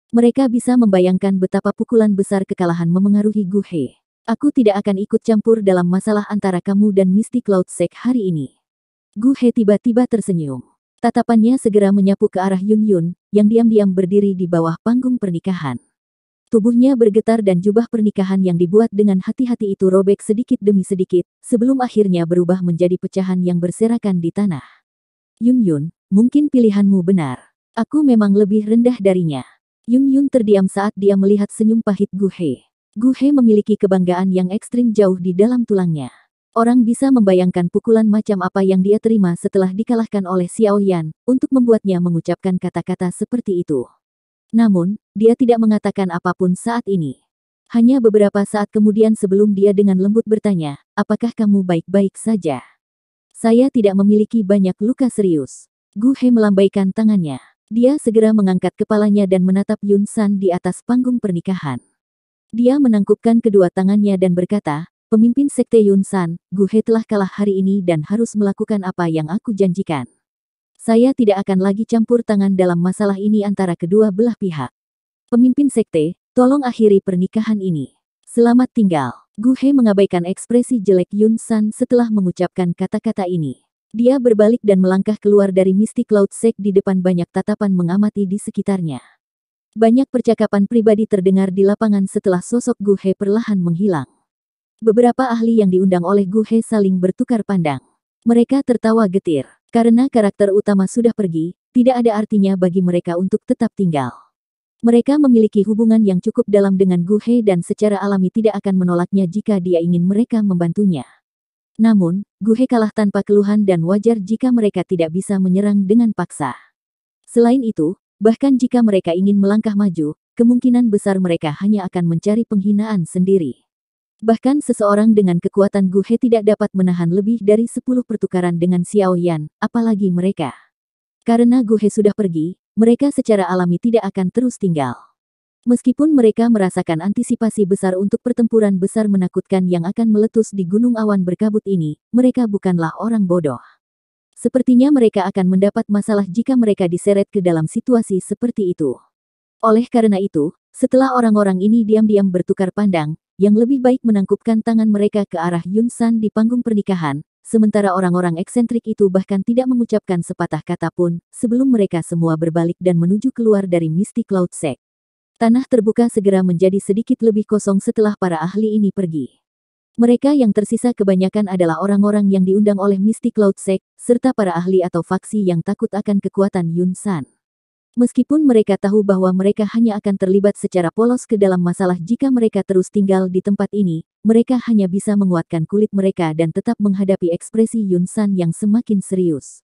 Mereka bisa membayangkan betapa pukulan besar kekalahan memengaruhi Gu He. Aku tidak akan ikut campur dalam masalah antara kamu dan Misty Cloud Sect hari ini. Gu He tiba-tiba tersenyum. Tatapannya segera menyapu ke arah Yun Yun, yang diam-diam berdiri di bawah panggung pernikahan. Tubuhnya bergetar dan jubah pernikahan yang dibuat dengan hati-hati itu robek sedikit demi sedikit, sebelum akhirnya berubah menjadi pecahan yang berserakan di tanah. Yun Yun, mungkin pilihanmu benar. Aku memang lebih rendah darinya. Yun Yun terdiam saat dia melihat senyum pahit Gu He. Gu He memiliki kebanggaan yang ekstrim jauh di dalam tulangnya. Orang bisa membayangkan pukulan macam apa yang dia terima setelah dikalahkan oleh Xiao Yan, untuk membuatnya mengucapkan kata-kata seperti itu. Namun, dia tidak mengatakan apapun saat ini. Hanya beberapa saat kemudian sebelum dia dengan lembut bertanya, apakah kamu baik-baik saja? Saya tidak memiliki banyak luka serius. Gu He melambaikan tangannya. Dia segera mengangkat kepalanya dan menatap Yun San di atas panggung pernikahan. Dia menangkupkan kedua tangannya dan berkata, pemimpin sekte Yun San, Gu He telah kalah hari ini dan harus melakukan apa yang aku janjikan. Saya tidak akan lagi campur tangan dalam masalah ini antara kedua belah pihak. Pemimpin sekte, tolong akhiri pernikahan ini. Selamat tinggal. Gu He mengabaikan ekspresi jelek Yun San setelah mengucapkan kata-kata ini. Dia berbalik dan melangkah keluar dari Mystic Cloud Sect di depan banyak tatapan mengamati di sekitarnya. Banyak percakapan pribadi terdengar di lapangan setelah sosok Gu He perlahan menghilang. Beberapa ahli yang diundang oleh Gu He saling bertukar pandang. Mereka tertawa getir. Karena karakter utama sudah pergi, tidak ada artinya bagi mereka untuk tetap tinggal. Mereka memiliki hubungan yang cukup dalam dengan Gu He dan secara alami tidak akan menolaknya jika dia ingin mereka membantunya. Namun, Gu He kalah tanpa keluhan dan wajar jika mereka tidak bisa menyerang dengan paksa. Selain itu, bahkan jika mereka ingin melangkah maju, kemungkinan besar mereka hanya akan mencari penghinaan sendiri. Bahkan seseorang dengan kekuatan Gu He tidak dapat menahan lebih dari 10 pertukaran dengan Xiao Yan, apalagi mereka. Karena Gu He sudah pergi, mereka secara alami tidak akan terus tinggal. Meskipun mereka merasakan antisipasi besar untuk pertempuran besar menakutkan yang akan meletus di gunung awan berkabut ini, mereka bukanlah orang bodoh. Sepertinya mereka akan mendapat masalah jika mereka diseret ke dalam situasi seperti itu. Oleh karena itu, setelah orang-orang ini diam-diam bertukar pandang, yang lebih baik menangkupkan tangan mereka ke arah Yun San di panggung pernikahan, sementara orang-orang eksentrik itu bahkan tidak mengucapkan sepatah kata pun, sebelum mereka semua berbalik dan menuju keluar dari Mystic Cloud Sect. Tanah terbuka segera menjadi sedikit lebih kosong setelah para ahli ini pergi. Mereka yang tersisa kebanyakan adalah orang-orang yang diundang oleh Mystic Cloud Sect, serta para ahli atau faksi yang takut akan kekuatan Yun San. Meskipun mereka tahu bahwa mereka hanya akan terlibat secara polos ke dalam masalah jika mereka terus tinggal di tempat ini, mereka hanya bisa menguatkan kulit mereka dan tetap menghadapi ekspresi Yun San yang semakin serius.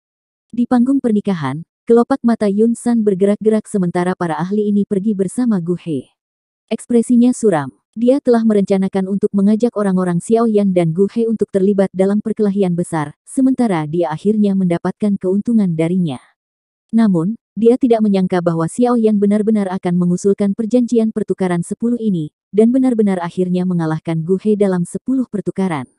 Di panggung pernikahan, kelopak mata Yun San bergerak-gerak sementara para ahli ini pergi bersama Gu He. Ekspresinya suram. Dia telah merencanakan untuk mengajak orang-orang Xiao Yan dan Gu He untuk terlibat dalam perkelahian besar, sementara dia akhirnya mendapatkan keuntungan darinya. Namun, dia tidak menyangka bahwa Xiao Yan benar-benar akan mengusulkan perjanjian pertukaran 10 ini, dan benar-benar akhirnya mengalahkan Gu He dalam 10 pertukaran.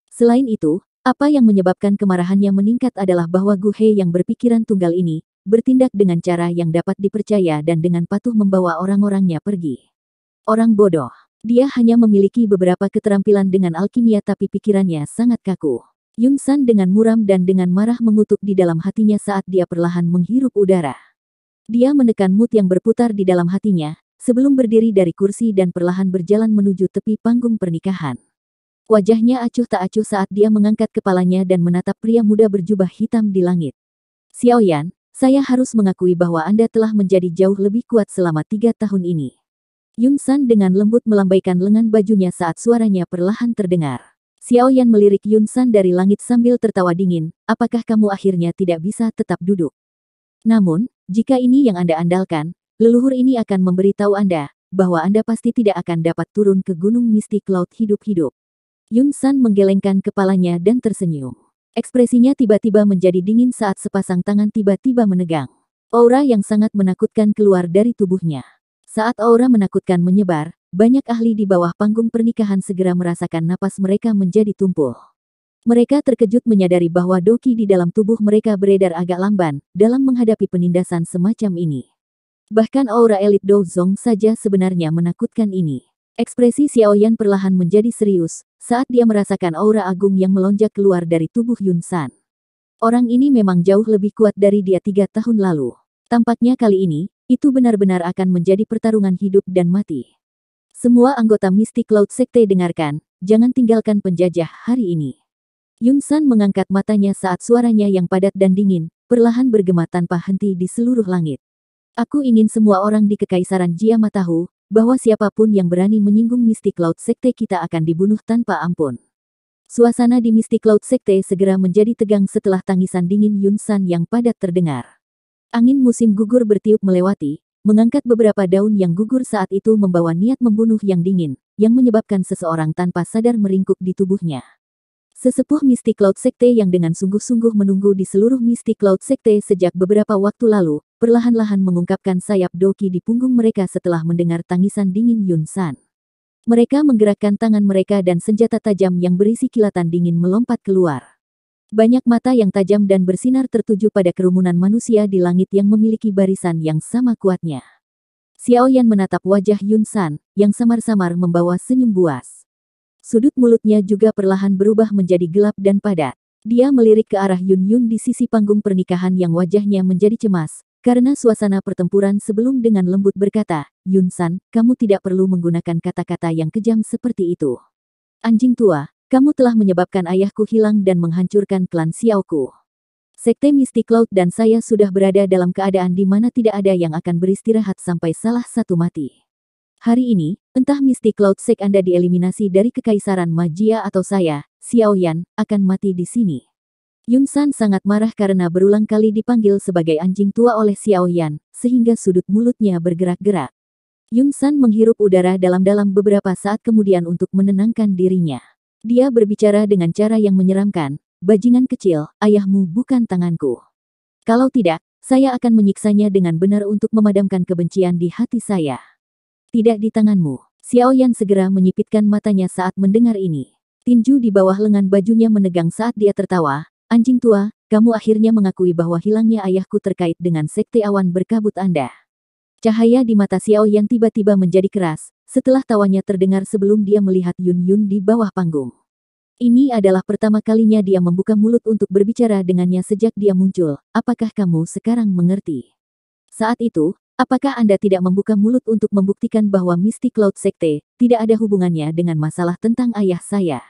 Selain itu, apa yang menyebabkan kemarahannya meningkat adalah bahwa Gu He yang berpikiran tunggal ini, bertindak dengan cara yang dapat dipercaya dan dengan patuh membawa orang-orangnya pergi. Orang bodoh. Dia hanya memiliki beberapa keterampilan dengan alkimia tapi pikirannya sangat kaku. Yun San dengan muram dan dengan marah mengutuk di dalam hatinya saat dia perlahan menghirup udara. Dia menekan mood yang berputar di dalam hatinya, sebelum berdiri dari kursi dan perlahan berjalan menuju tepi panggung pernikahan. Wajahnya acuh tak acuh saat dia mengangkat kepalanya dan menatap pria muda berjubah hitam di langit. Xiao Yan, saya harus mengakui bahwa Anda telah menjadi jauh lebih kuat selama 3 tahun ini. Yun San dengan lembut melambaikan lengan bajunya saat suaranya perlahan terdengar. Xiao Yan melirik Yun San dari langit sambil tertawa dingin, apakah kamu akhirnya tidak bisa tetap duduk? Namun, jika ini yang Anda andalkan, leluhur ini akan memberitahu Anda, bahwa Anda pasti tidak akan dapat turun ke Gunung Mystic Cloud hidup-hidup. Yun San menggelengkan kepalanya dan tersenyum. Ekspresinya tiba-tiba menjadi dingin saat sepasang tangan tiba-tiba menegang. Aura yang sangat menakutkan keluar dari tubuhnya. Saat aura menakutkan menyebar, banyak ahli di bawah panggung pernikahan segera merasakan napas mereka menjadi tumpul. Mereka terkejut menyadari bahwa doki di dalam tubuh mereka beredar agak lamban dalam menghadapi penindasan semacam ini. Bahkan aura elit Do Zong saja sebenarnya menakutkan ini. Ekspresi Xiao Yan perlahan menjadi serius saat dia merasakan aura agung yang melonjak keluar dari tubuh Yun San. Orang ini memang jauh lebih kuat dari dia 3 tahun lalu. Tampaknya kali ini, itu benar-benar akan menjadi pertarungan hidup dan mati. Semua anggota Mystic Cloud Sekte dengarkan, jangan tinggalkan penjajah hari ini. Yun San mengangkat matanya saat suaranya yang padat dan dingin, perlahan bergema tanpa henti di seluruh langit. Aku ingin semua orang di Kekaisaran Jiama tahu, bahwa siapapun yang berani menyinggung Mystic Cloud Sekte kita akan dibunuh tanpa ampun. Suasana di Mystic Cloud Sekte segera menjadi tegang setelah tangisan dingin Yun San yang padat terdengar. Angin musim gugur bertiup melewati, mengangkat beberapa daun yang gugur saat itu membawa niat membunuh yang dingin, yang menyebabkan seseorang tanpa sadar meringkuk di tubuhnya. Sesepuh Mystic Cloud Sekte yang dengan sungguh-sungguh menunggu di seluruh Mystic Cloud Sekte sejak beberapa waktu lalu, perlahan-lahan mengungkapkan sayap doki di punggung mereka setelah mendengar tangisan dingin Yun San. Mereka menggerakkan tangan mereka dan senjata tajam yang berisi kilatan dingin melompat keluar. Banyak mata yang tajam dan bersinar tertuju pada kerumunan manusia di langit yang memiliki barisan yang sama kuatnya. Xiao Yan menatap wajah Yun San, yang samar-samar membawa senyum buas. Sudut mulutnya juga perlahan berubah menjadi gelap dan padat. Dia melirik ke arah Yun Yun di sisi panggung pernikahan yang wajahnya menjadi cemas, karena suasana pertempuran sebelum dengan lembut berkata, Yun San, kamu tidak perlu menggunakan kata-kata yang kejam seperti itu. Anjing tua, kamu telah menyebabkan ayahku hilang dan menghancurkan klan Xiaoku. Sekte Mystic Cloud dan saya sudah berada dalam keadaan di mana tidak ada yang akan beristirahat sampai salah satu mati. Hari ini, entah Mystic Cloud Sek Anda dieliminasi dari Kekaisaran Magia atau saya, Xiao Yan, akan mati di sini. Yun San sangat marah karena berulang kali dipanggil sebagai anjing tua oleh Xiao Yan, sehingga sudut mulutnya bergerak-gerak. Yun San menghirup udara dalam-dalam beberapa saat kemudian untuk menenangkan dirinya. Dia berbicara dengan cara yang menyeramkan, bajingan kecil, ayahmu bukan tanganku. Kalau tidak, saya akan menyiksanya dengan benar untuk memadamkan kebencian di hati saya. Tidak di tanganmu. Xiao Yan segera menyipitkan matanya saat mendengar ini. Tinju di bawah lengan bajunya menegang saat dia tertawa. Anjing tua, kamu akhirnya mengakui bahwa hilangnya ayahku terkait dengan sekte awan berkabut Anda. Cahaya di mata Xiao Yan tiba-tiba menjadi keras, setelah tawanya terdengar sebelum dia melihat Yun Yun di bawah panggung. Ini adalah pertama kalinya dia membuka mulut untuk berbicara dengannya sejak dia muncul. Apakah kamu sekarang mengerti? Saat itu, apakah Anda tidak membuka mulut untuk membuktikan bahwa Mystic Cloud Sekte tidak ada hubungannya dengan masalah tentang ayah saya?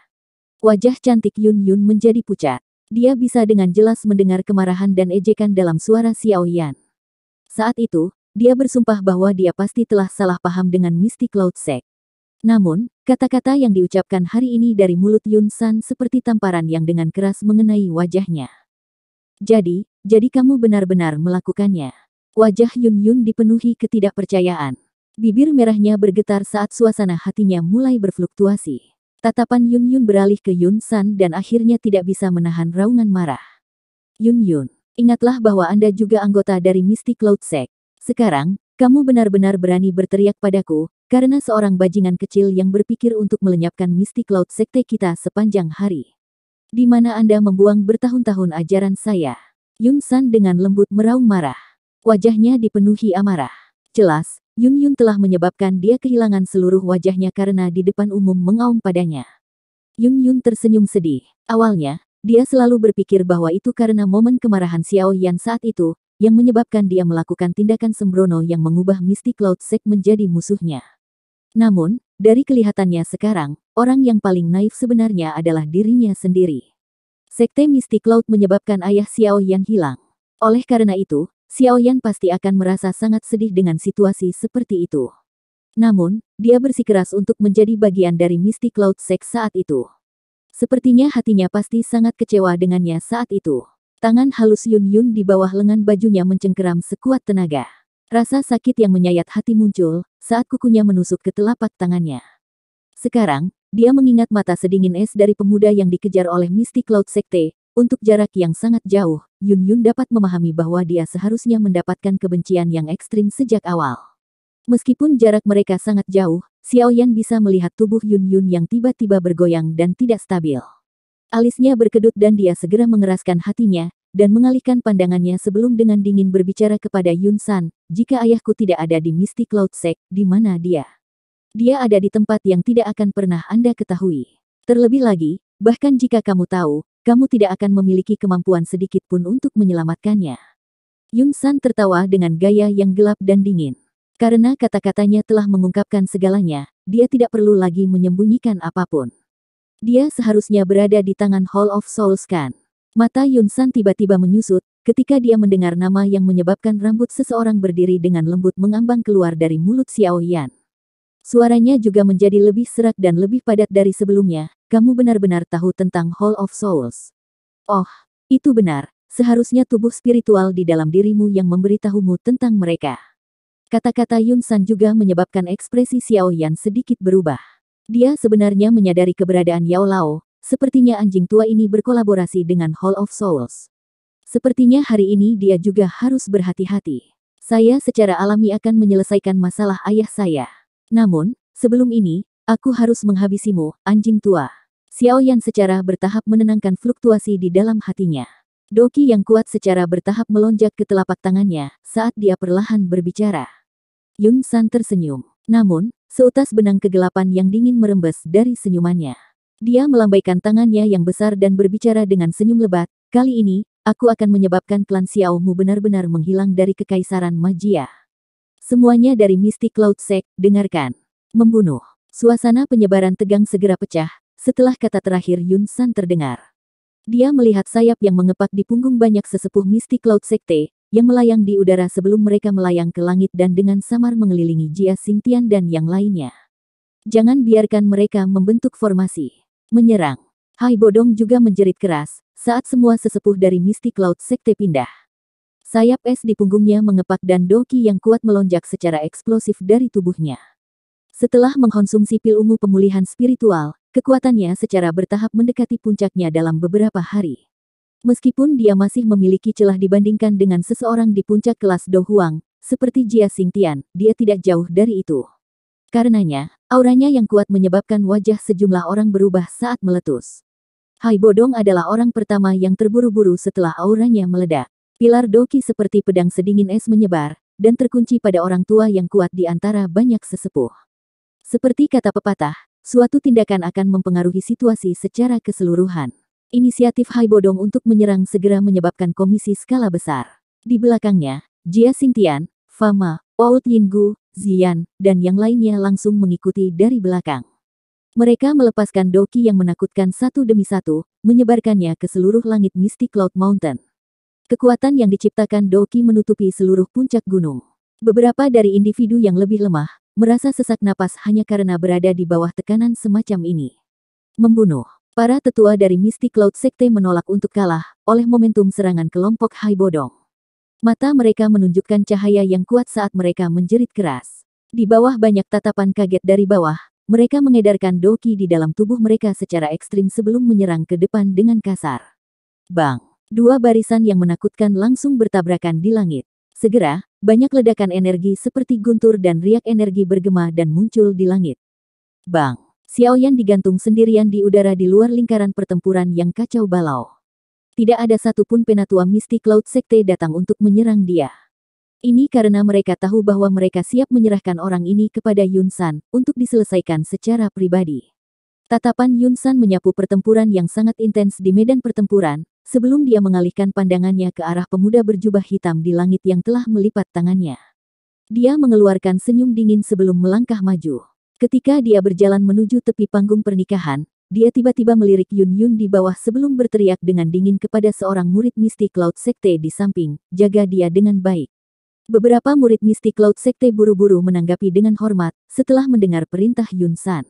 Wajah cantik Yun Yun menjadi pucat. Dia bisa dengan jelas mendengar kemarahan dan ejekan dalam suara Xiao Yan. Saat itu, dia bersumpah bahwa dia pasti telah salah paham dengan Mystic Cloud Sek. Namun, kata-kata yang diucapkan hari ini dari mulut Yun San seperti tamparan yang dengan keras mengenai wajahnya. Jadi kamu benar-benar melakukannya. Wajah Yun Yun dipenuhi ketidakpercayaan. Bibir merahnya bergetar saat suasana hatinya mulai berfluktuasi. Tatapan Yun Yun beralih ke Yun San dan akhirnya tidak bisa menahan raungan marah. Yun Yun, ingatlah bahwa Anda juga anggota dari Mystic Cloud Sek. Sekarang, kamu benar-benar berani berteriak padaku, karena seorang bajingan kecil yang berpikir untuk melenyapkan Mystic Cloud Sekte kita sepanjang hari. Di mana Anda membuang bertahun-tahun ajaran saya? Yun San dengan lembut meraung marah. Wajahnya dipenuhi amarah. Jelas, Yun Yun telah menyebabkan dia kehilangan seluruh wajahnya karena di depan umum mengaum padanya. Yun Yun tersenyum sedih. Awalnya, dia selalu berpikir bahwa itu karena momen kemarahan Xiao Yan saat itu, yang menyebabkan dia melakukan tindakan sembrono yang mengubah Mystic Cloud Sek menjadi musuhnya. Namun, dari kelihatannya sekarang, orang yang paling naif sebenarnya adalah dirinya sendiri. Sekte Mystic Cloud menyebabkan ayah Xiao Yan hilang. Oleh karena itu, Xiao Yan pasti akan merasa sangat sedih dengan situasi seperti itu. Namun, dia bersikeras untuk menjadi bagian dari Mystic Cloud Sek saat itu. Sepertinya hatinya pasti sangat kecewa dengannya saat itu. Tangan halus Yun Yun di bawah lengan bajunya mencengkeram sekuat tenaga. Rasa sakit yang menyayat hati muncul saat kukunya menusuk ke telapak tangannya. Sekarang, dia mengingat mata sedingin es dari pemuda yang dikejar oleh Mystic Cloud Sekte. Untuk jarak yang sangat jauh, Yun Yun dapat memahami bahwa dia seharusnya mendapatkan kebencian yang ekstrim sejak awal. Meskipun jarak mereka sangat jauh, Xiao Yan bisa melihat tubuh Yun Yun yang tiba-tiba bergoyang dan tidak stabil. Alisnya berkedut dan dia segera mengeraskan hatinya, dan mengalihkan pandangannya sebelum dengan dingin berbicara kepada Yun San, jika ayahku tidak ada di Mystic Cloud Sek, di mana dia? Dia ada di tempat yang tidak akan pernah Anda ketahui. Terlebih lagi, bahkan jika kamu tahu, kamu tidak akan memiliki kemampuan sedikit pun untuk menyelamatkannya. Yun San tertawa dengan gaya yang gelap dan dingin. Karena kata-katanya telah mengungkapkan segalanya, dia tidak perlu lagi menyembunyikan apapun. Dia seharusnya berada di tangan Hall of Souls kan? Mata Yun San tiba-tiba menyusut, ketika dia mendengar nama yang menyebabkan rambut seseorang berdiri dengan lembut mengambang keluar dari mulut Xiao Yan. Suaranya juga menjadi lebih serak dan lebih padat dari sebelumnya, kamu benar-benar tahu tentang Hall of Souls. Oh, itu benar. Seharusnya tubuh spiritual di dalam dirimu yang memberitahumu tentang mereka. Kata-kata Yun San juga menyebabkan ekspresi Xiao Yan sedikit berubah. Dia sebenarnya menyadari keberadaan Yao Lao, sepertinya anjing tua ini berkolaborasi dengan Hall of Souls. Sepertinya hari ini dia juga harus berhati-hati. Saya secara alami akan menyelesaikan masalah ayah saya. Namun, sebelum ini, aku harus menghabisimu, anjing tua. Xiao Yan secara bertahap menenangkan fluktuasi di dalam hatinya. Doki yang kuat secara bertahap melonjak ke telapak tangannya saat dia perlahan berbicara. Yun San tersenyum. Namun, seutas benang kegelapan yang dingin merembes dari senyumannya. Dia melambaikan tangannya yang besar dan berbicara dengan senyum lebat. Kali ini, aku akan menyebabkan klan Xiao Mu benar-benar menghilang dari kekaisaran magia. Semuanya dari Mystic Cloud Sect, dengarkan. Membunuh. Suasana penyebaran tegang segera pecah, setelah kata terakhir Yun San terdengar. Dia melihat sayap yang mengepak di punggung banyak sesepuh Mystic Cloud Sekte, yang melayang di udara sebelum mereka melayang ke langit dan dengan samar mengelilingi Jia Xingtian dan yang lainnya. Jangan biarkan mereka membentuk formasi. Menyerang. Hai Bodong juga menjerit keras, saat semua sesepuh dari Mystic Cloud Sekte pindah. Sayap es di punggungnya mengepak dan doki yang kuat melonjak secara eksplosif dari tubuhnya. Setelah mengkonsumsi pil ungu pemulihan spiritual, kekuatannya secara bertahap mendekati puncaknya dalam beberapa hari. Meskipun dia masih memiliki celah dibandingkan dengan seseorang di puncak kelas Do Huang, seperti Jia Xingtian, dia tidak jauh dari itu. Karenanya, auranya yang kuat menyebabkan wajah sejumlah orang berubah saat meletus. Hai Bodong adalah orang pertama yang terburu-buru setelah auranya meledak. Pilar doki seperti pedang sedingin es menyebar, dan terkunci pada orang tua yang kuat di antara banyak sesepuh. Seperti kata pepatah, suatu tindakan akan mempengaruhi situasi secara keseluruhan. Inisiatif Hai Bodong untuk menyerang segera menyebabkan komisi skala besar. Di belakangnya, Jia Xingtian, Fama, Oud Yinggu, Ziyan, dan yang lainnya langsung mengikuti dari belakang. Mereka melepaskan doki yang menakutkan satu demi satu, menyebarkannya ke seluruh langit Mystic Cloud Mountain. Kekuatan yang diciptakan doki menutupi seluruh puncak gunung. Beberapa dari individu yang lebih lemah, merasa sesak napas hanya karena berada di bawah tekanan semacam ini. Membunuh. Para tetua dari Mystic Cloud Sekte menolak untuk kalah, oleh momentum serangan kelompok Hai Bodong. Mata mereka menunjukkan cahaya yang kuat saat mereka menjerit keras. Di bawah banyak tatapan kaget dari bawah, mereka mengedarkan doki di dalam tubuh mereka secara ekstrim sebelum menyerang ke depan dengan kasar. Bang! Dua barisan yang menakutkan langsung bertabrakan di langit. Segera, banyak ledakan energi seperti guntur dan riak energi bergema dan muncul di langit. Bang! Xiao Yan digantung sendirian di udara di luar lingkaran pertempuran yang kacau balau. Tidak ada satupun penatua Mystic Cloud Sekte datang untuk menyerang dia. Ini karena mereka tahu bahwa mereka siap menyerahkan orang ini kepada Yun San untuk diselesaikan secara pribadi. Tatapan Yun San menyapu pertempuran yang sangat intens di medan pertempuran, sebelum dia mengalihkan pandangannya ke arah pemuda berjubah hitam di langit yang telah melipat tangannya. Dia mengeluarkan senyum dingin sebelum melangkah maju. Ketika dia berjalan menuju tepi panggung pernikahan, dia tiba-tiba melirik Yun Yun di bawah sebelum berteriak dengan dingin kepada seorang murid Mystic Cloud Sekte di samping, jaga dia dengan baik. Beberapa murid Mystic Cloud Sekte buru-buru menanggapi dengan hormat, setelah mendengar perintah Yun San.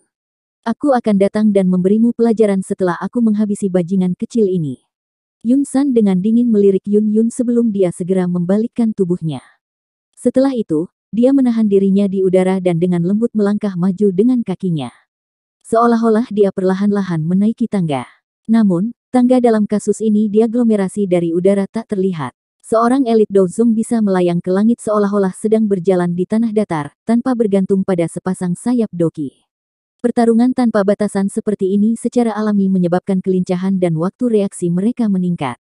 Aku akan datang dan memberimu pelajaran setelah aku menghabisi bajingan kecil ini. Yun San dengan dingin melirik Yun Yun sebelum dia segera membalikkan tubuhnya. Setelah itu, dia menahan dirinya di udara dan dengan lembut melangkah maju dengan kakinya. Seolah-olah dia perlahan-lahan menaiki tangga. Namun, tangga dalam kasus ini diaglomerasi dari udara tak terlihat. Seorang elit Dozong bisa melayang ke langit seolah-olah sedang berjalan di tanah datar, tanpa bergantung pada sepasang sayap doki. Pertarungan tanpa batasan seperti ini secara alami menyebabkan kelincahan dan waktu reaksi mereka meningkat.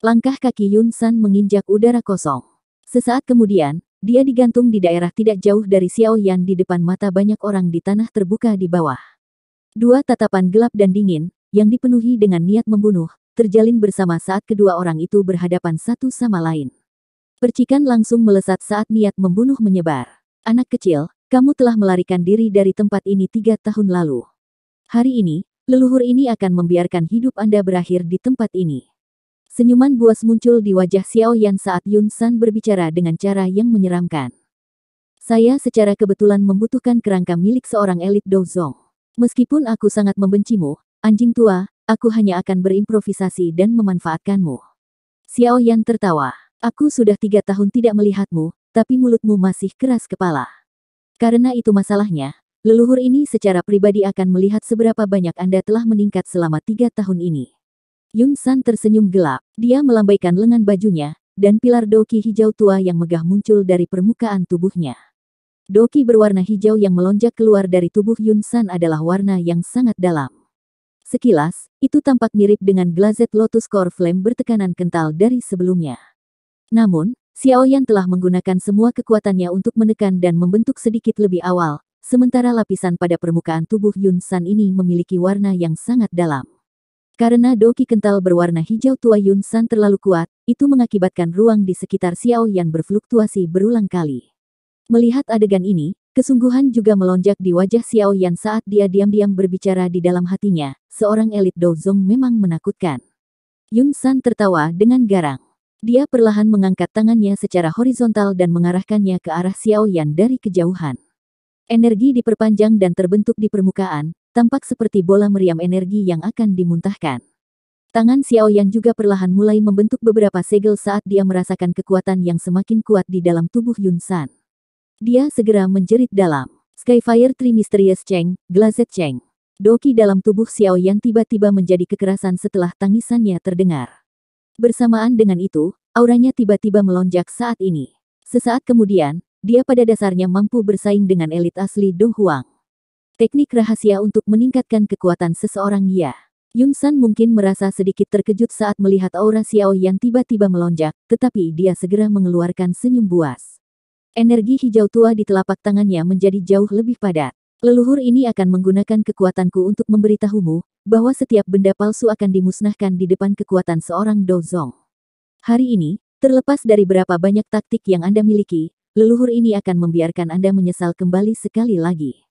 Langkah kaki Yun San menginjak udara kosong. Sesaat kemudian, dia digantung di daerah tidak jauh dari Xiao Yan di depan mata banyak orang di tanah terbuka di bawah. Dua tatapan gelap dan dingin, yang dipenuhi dengan niat membunuh, terjalin bersama saat kedua orang itu berhadapan satu sama lain. Percikan langsung melesat saat niat membunuh menyebar. Anak kecil, kamu telah melarikan diri dari tempat ini 3 tahun lalu. Hari ini, leluhur ini akan membiarkan hidup Anda berakhir di tempat ini. Senyuman buas muncul di wajah Xiao Yan saat Yun San berbicara dengan cara yang menyeramkan. Saya secara kebetulan membutuhkan kerangka milik seorang elit Dozong. Meskipun aku sangat membencimu, Anjing tua, aku hanya akan berimprovisasi dan memanfaatkanmu. Xiao Yan tertawa. Aku sudah 3 tahun tidak melihatmu, tapi mulutmu masih keras kepala. Karena itu masalahnya, leluhur ini secara pribadi akan melihat seberapa banyak Anda telah meningkat selama 3 tahun ini. Yun San tersenyum gelap. Dia melambaikan lengan bajunya, dan pilar doki hijau tua yang megah muncul dari permukaan tubuhnya. Doki berwarna hijau yang melonjak keluar dari tubuh Yun San adalah warna yang sangat dalam. Sekilas, itu tampak mirip dengan Glazed Lotus Core Flame bertekanan kental dari sebelumnya. Namun, Xiao Yan telah menggunakan semua kekuatannya untuk menekan dan membentuk sedikit lebih awal, sementara lapisan pada permukaan tubuh Yun San ini memiliki warna yang sangat dalam. Karena doki kental berwarna hijau tua Yun San terlalu kuat, itu mengakibatkan ruang di sekitar Xiao Yan berfluktuasi berulang kali. Melihat adegan ini, kesungguhan juga melonjak di wajah Xiao Yan saat dia diam-diam berbicara di dalam hatinya, seorang elit Douzong memang menakutkan. Yun San tertawa dengan garang. Dia perlahan mengangkat tangannya secara horizontal dan mengarahkannya ke arah Xiao Yan dari kejauhan. Energi diperpanjang dan terbentuk di permukaan, tampak seperti bola meriam energi yang akan dimuntahkan. Tangan Xiao Yan juga perlahan mulai membentuk beberapa segel saat dia merasakan kekuatan yang semakin kuat di dalam tubuh Yun San. Dia segera menjerit dalam. Skyfire Tree Mysterious Cheng, Glazed Cheng. Doki dalam tubuh Xiao Yan tiba-tiba menjadi kekerasan setelah tangisannya terdengar. Bersamaan dengan itu, auranya tiba-tiba melonjak saat ini. Sesaat kemudian, dia pada dasarnya mampu bersaing dengan elit asli Dong Huang. Teknik rahasia untuk meningkatkan kekuatan seseorang ya. Yun San mungkin merasa sedikit terkejut saat melihat aura Xiao Yan tiba-tiba melonjak, tetapi dia segera mengeluarkan senyum buas. Energi hijau tua di telapak tangannya menjadi jauh lebih padat. Leluhur ini akan menggunakan kekuatanku untuk memberitahumu, bahwa setiap benda palsu akan dimusnahkan di depan kekuatan seorang Douzong. Hari ini, terlepas dari berapa banyak taktik yang Anda miliki, leluhur ini akan membiarkan Anda menyesal kembali sekali lagi.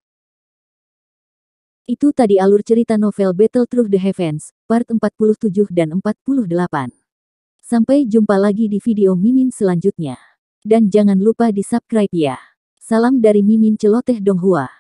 Itu tadi alur cerita novel Battle Through the Heavens, part 47 dan 48. Sampai jumpa lagi di video Mimin selanjutnya. Dan jangan lupa di subscribe ya. Salam dari Mimin Celoteh Donghua.